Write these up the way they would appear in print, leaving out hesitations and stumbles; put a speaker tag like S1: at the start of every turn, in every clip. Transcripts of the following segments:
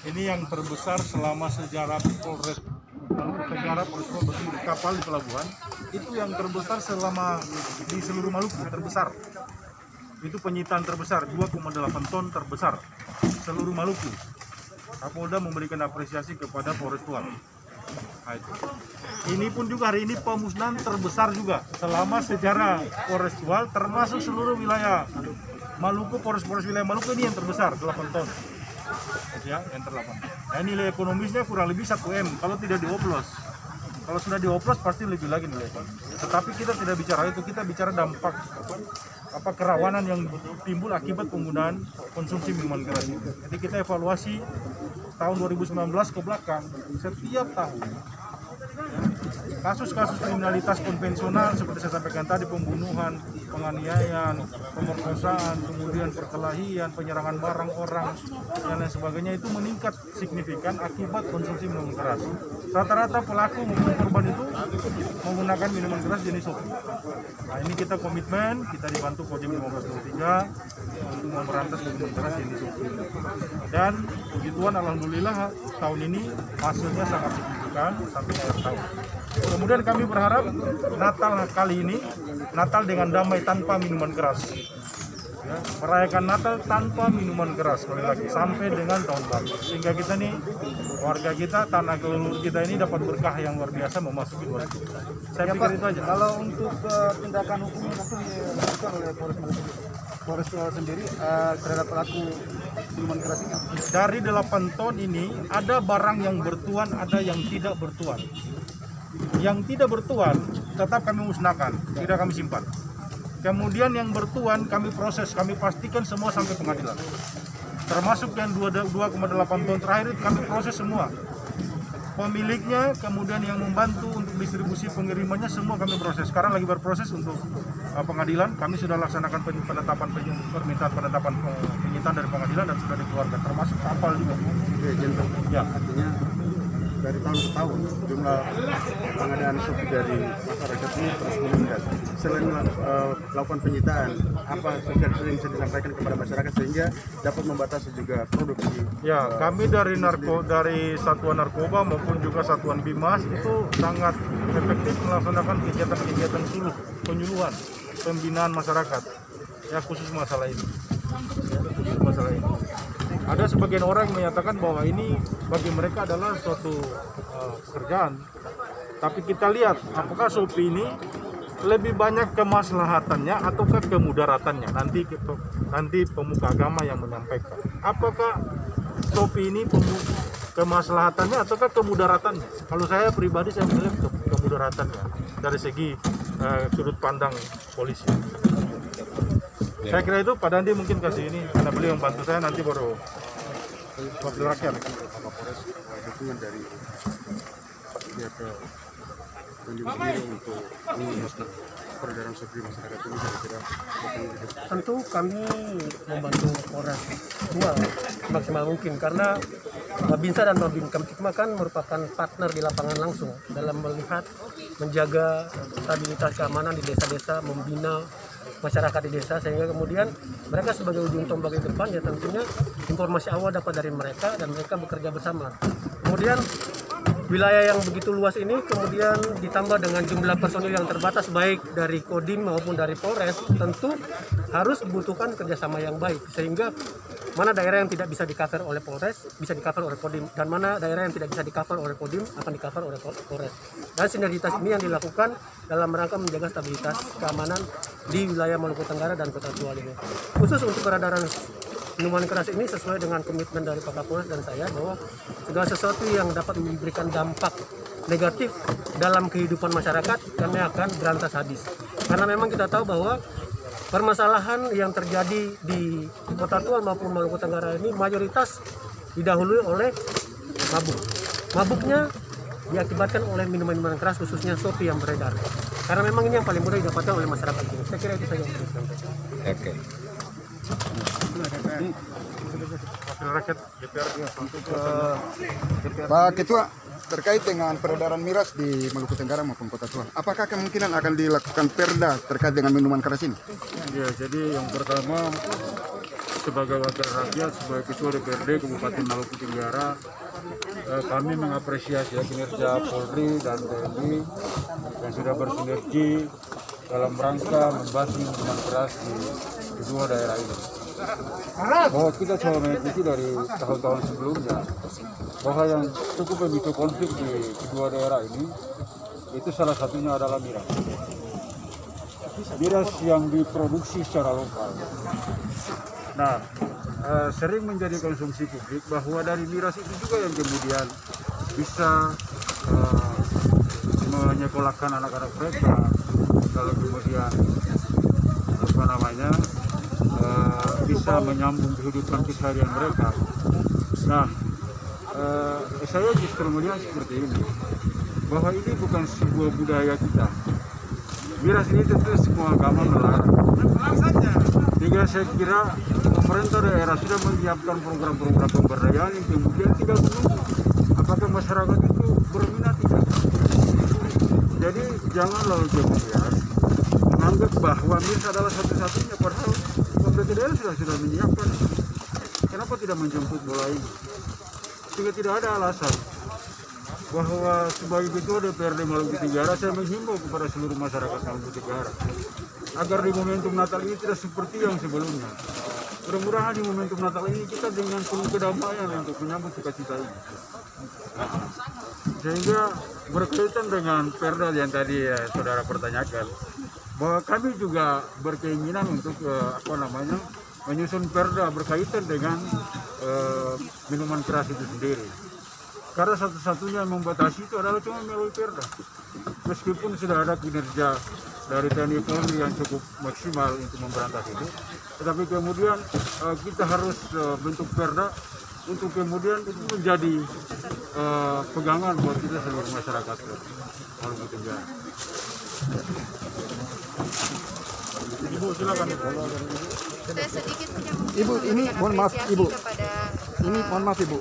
S1: Ini yang terbesar selama sejarah Polres berdiri kapal di pelabuhan. Itu yang terbesar selama di seluruh Maluku, terbesar. Itu penyitaan terbesar, 2,8 ton terbesar seluruh Maluku. Kapolda memberikan apresiasi kepada Polres Tual. Nah, itu. Ini pun juga hari ini pemusnahan terbesar juga selama sejarah Polres Tual, termasuk seluruh wilayah Maluku. Polres wilayah Maluku ini yang terbesar, 8 ton. Ya, yang ter-8. Nah, nilai ekonomisnya kurang lebih 1 M kalau tidak dioplos. Kalau sudah dioplos pasti lebih lagi nilai ekonomis. Tetapi kita tidak bicara itu, kita bicara dampak kerawanan yang timbul akibat penggunaan konsumsi minuman keras ini. Jadi kita evaluasi tahun 2019 ke belakang, setiap tahun kasus-kasus kriminalitas konvensional seperti saya sampaikan tadi, pembunuhan, penganiayaan, pemerkosaan, kemudian perkelahian, penyerangan barang orang, dan lain sebagainya itu meningkat signifikan akibat konsumsi minuman keras. Rata-rata pelaku maupun korban itu menggunakan minuman keras jenis kopi. Nah, ini kita komitmen, kita dibantu Kodim 1523 untuk memberantas minuman keras jenis kopi. Dan puji Tuhan, alhamdulillah tahun ini hasilnya sangat signifikan sampai akhir tahun. Kemudian kami berharap Natal kali ini, Natal dengan damai tanpa minuman keras. Ya, merayakan Natal tanpa minuman keras sekali lagi sampai dengan tahun baru, sehingga kita nih, warga kita, tanah leluhur kita ini dapat berkah yang luar biasa memasuki 2020. Saya pikir itu aja.
S2: Kalau untuk tindakan hukum yang langsung dilakukan oleh Polres Tual sendiri terhadap pelaku minuman keras ini,
S1: dari 8 ton ini ada barang yang bertuan, ada yang tidak bertuan. Yang tidak bertuan tetap kami musnahkan, tidak kami simpan. Kemudian yang bertuan kami proses, kami pastikan semua sampai pengadilan. Termasuk yang 2,8 ton terakhir itu kami proses semua. Pemiliknya, kemudian yang membantu untuk distribusi pengirimannya, semua kami proses. Sekarang lagi berproses untuk pengadilan. Kami sudah laksanakan permintaan penyitaan dari pengadilan dan sudah dikeluarkan, termasuk kapal juga.
S2: Ya, artinya dari tahun ke tahun jumlah pengadaan kopi dari masyarakat ini terus meningkat. Selain melakukan penyitaan, apa yang bisa disampaikan kepada masyarakat sehingga dapat membatasi juga produksi?
S1: Ya, kami dari Satuan Narkoba maupun juga Satuan Bimas itu sangat efektif melaksanakan kegiatan-kegiatan penyuluhan, pembinaan masyarakat. Ya, khusus masalah ini. Ada sebagian orang yang menyatakan bahwa ini bagi mereka adalah suatu pekerjaan. Tapi kita lihat apakah Shopee ini lebih banyak kemaslahatannya ataukah kemudaratannya. Nanti pemuka agama yang menyampaikan. Apakah Shopee ini kemaslahatannya ataukah kemudaratannya? Kalau saya pribadi saya melihat kemudaratannya dari segi sudut pandang polisi. Saya kira itu Pak Dandi mungkin kasih ini karena beliau yang bantu saya, nanti baru wakil rakyat.
S2: Bapak Polres dukungan dari pihak sendiri untuk memusnahkan peredaran kopi masyarakat ini, saya kira
S3: tentu kami membantu Polres Tual maksimal mungkin karena Babinsa dan Babin Kamtipmas kan merupakan partner di lapangan langsung dalam melihat menjaga stabilitas keamanan di desa-desa, membina masyarakat di desa, sehingga kemudian mereka sebagai ujung tombak di depan ya tentunya informasi awal dapat dari mereka dan mereka bekerja bersama. Kemudian wilayah yang begitu luas ini kemudian ditambah dengan jumlah personil yang terbatas baik dari Kodim maupun dari Polres, tentu harus membutuhkan kerjasama yang baik sehingga mana daerah yang tidak bisa di-cover oleh Polres bisa di-cover oleh Kodim, dan mana daerah yang tidak bisa di-cover oleh Kodim akan di-cover oleh Polres. Dan sinergitas ini yang dilakukan dalam rangka menjaga stabilitas keamanan di wilayah Maluku Tenggara dan Kota Tual ini. Khusus untuk peredaran minuman keras ini sesuai dengan komitmen dari Pak Kapolres dan saya bahwa segala sesuatu yang dapat memberikan dampak negatif dalam kehidupan masyarakat kami akan berantas habis. Karena memang kita tahu bahwa permasalahan yang terjadi di Kota Tual maupun Maluku Tenggara ini mayoritas didahului oleh mabuk. Mabuknya diakibatkan oleh minuman-minuman keras, khususnya Shopee yang beredar. Karena memang ini yang paling mudah didapatkan oleh masyarakat ini. Saya kira itu saja yang bisa disampaikan.
S4: Oke.
S1: Wakil rakyat DPR untuk
S2: Pak Ketua, terkait dengan peredaran miras di Maluku Tenggara maupun Kota Tual, apakah kemungkinan akan dilakukan perda terkait dengan minuman keras ini?
S1: ya, jadi yang pertama
S4: sebagai wakil rakyat, sebagai Ketua DPRD Kabupaten Maluku Tenggara, kami mengapresiasi kinerja Polri dan TNI yang sudah bersinergi dalam rangka membasmi minuman keras di kedua daerah ini. Bahwa kita coba mengikuti dari tahun-tahun sebelumnya, bahwa yang cukup memicu konflik di kedua daerah ini, itu salah satunya adalah miras. Miras yang diproduksi secara lokal. Nah, sering menjadi konsumsi publik bahwa dari miras itu juga yang kemudian bisa menyekolahkan anak-anak mereka, kalau kemudian bisa menyambung kehidupan keseharian mereka. Nah, saya justru melihat seperti ini, bahwa ini bukan sebuah budaya kita. Miras ini tentu semua agama melarang. Sehingga saya kira pemerintah daerah sudah menyiapkan program-program pemberdayaan yang kemudian tinggal menunggu apakah masyarakat itu berminat tidak. Jadi jangan lalu kemudian menganggap bahwa miras adalah satu-satunya, padahal pemerintah daerah sudah menyiapkan. Kenapa tidak menjemput bola ini? Sehingga tidak ada alasan bahwa sebagai Ketua DPRD Maluku Tenggara, saya menghimbau kepada seluruh masyarakat Maluku Tenggara agar di momentum Natal ini tidak seperti yang sebelumnya. Mudah-mudahan di momentum Natal ini kita dengan penuh kedamaian untuk menyambut sukacita ini. Sehingga berkaitan dengan perda yang tadi saudara pertanyakan, bahwa kami juga berkeinginan untuk menyusun perda berkaitan dengan minuman keras itu sendiri. Karena satu-satunya yang membatasi itu adalah cuma melalui perda. Meskipun sudah ada kinerja dari TNI Polri yang cukup maksimal untuk memberantas itu, tetapi kemudian kita harus bentuk perda untuk kemudian itu menjadi pegangan buat kita seluruh masyarakat Maluku Tenggara. Ibu silakan.
S5: Saya sedikit
S6: Ibu, ini mohon maaf Ibu. Ini mohon maaf Ibu.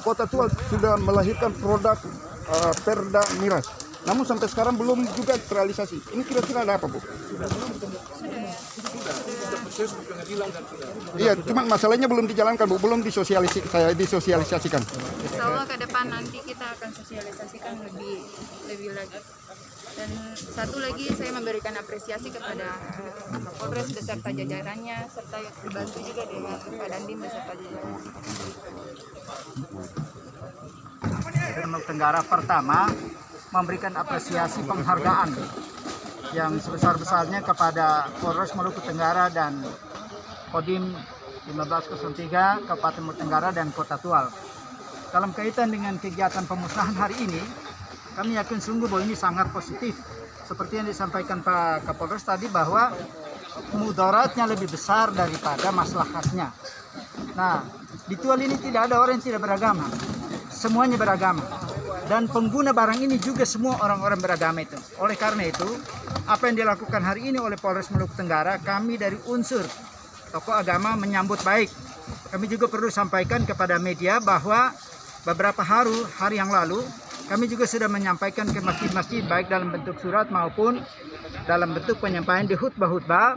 S6: Kota Tual sudah melahirkan produk perda miras. Namun sampai sekarang belum juga terrealisasi. Ini kira-kira ada apa, Bu? Iya, cuma masalahnya belum dijalankan, Bu. Belum disosialisasikan.
S5: Insya Allah ke depan nanti kita akan sosialisasikan lebih lagi. Dan satu lagi, saya memberikan apresiasi kepada Kapolres beserta jajarannya, serta dibantu juga dengan Pak Dandim beserta jajarannya.
S7: Maluku Tenggara pertama memberikan apresiasi penghargaan yang sebesar-besarnya kepada Polres Maluku Tenggara dan Kodim 1503 Kabupaten Maluku Tenggara dan Kota Tual. Dalam kaitan dengan kegiatan pemusnahan hari ini, kami yakin sungguh bahwa ini sangat positif. Seperti yang disampaikan Pak Kapolres tadi, bahwa mudaratnya lebih besar daripada maslahatnya. Nah, di Tual ini tidak ada orang yang tidak beragama. Semuanya beragama. Dan pengguna barang ini juga semua orang-orang beragama itu. Oleh karena itu, apa yang dilakukan hari ini oleh Polres Maluku Tenggara, kami dari unsur tokoh agama menyambut baik. Kami juga perlu sampaikan kepada media bahwa beberapa hari yang lalu, kami juga sudah menyampaikan ke masjid-masjid baik dalam bentuk surat maupun dalam bentuk penyampaian di khutbah-khutbah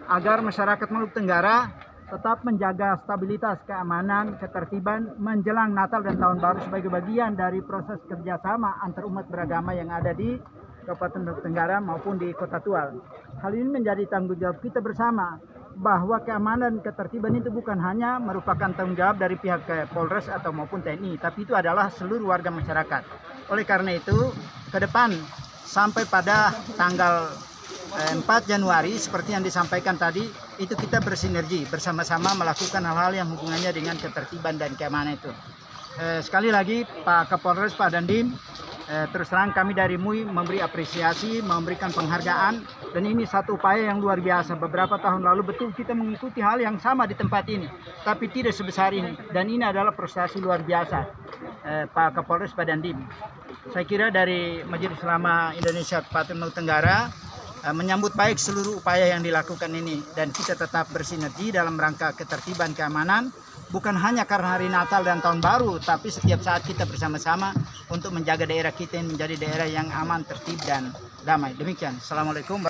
S7: agar masyarakat Maluku Tenggara tetap menjaga stabilitas, keamanan, ketertiban menjelang Natal dan Tahun Baru sebagai bagian dari proses kerjasama antar umat beragama yang ada di Kabupaten Maluku Tenggara maupun di Kota Tual. Hal ini menjadi tanggung jawab kita bersama, bahwa keamanan dan ketertiban itu bukan hanya merupakan tanggung jawab dari pihak Polres atau maupun TNI, tapi itu adalah seluruh warga masyarakat. Oleh karena itu, ke depan sampai pada tanggal 4 Januari seperti yang disampaikan tadi, itu kita bersinergi bersama-sama melakukan hal-hal yang hubungannya dengan ketertiban dan keamanan itu. Sekali lagi Pak Kapolres, Pak Dandim, terus terang kami dari MUI memberi apresiasi, memberikan penghargaan, dan ini satu upaya yang luar biasa. Beberapa tahun lalu betul kita mengikuti hal yang sama di tempat ini, tapi tidak sebesar ini, dan ini adalah prestasi luar biasa Pak Kapolres, Pak Dandim. Saya kira dari Majelis Ulama Indonesia Kabupaten Maluku Tenggara menyambut baik seluruh upaya yang dilakukan ini, dan kita tetap bersinergi dalam rangka ketertiban keamanan, bukan hanya karena hari Natal dan Tahun Baru, tapi setiap saat kita bersama-sama untuk menjaga daerah kita yang menjadi daerah yang aman, tertib, dan damai. Demikian. Assalamualaikum.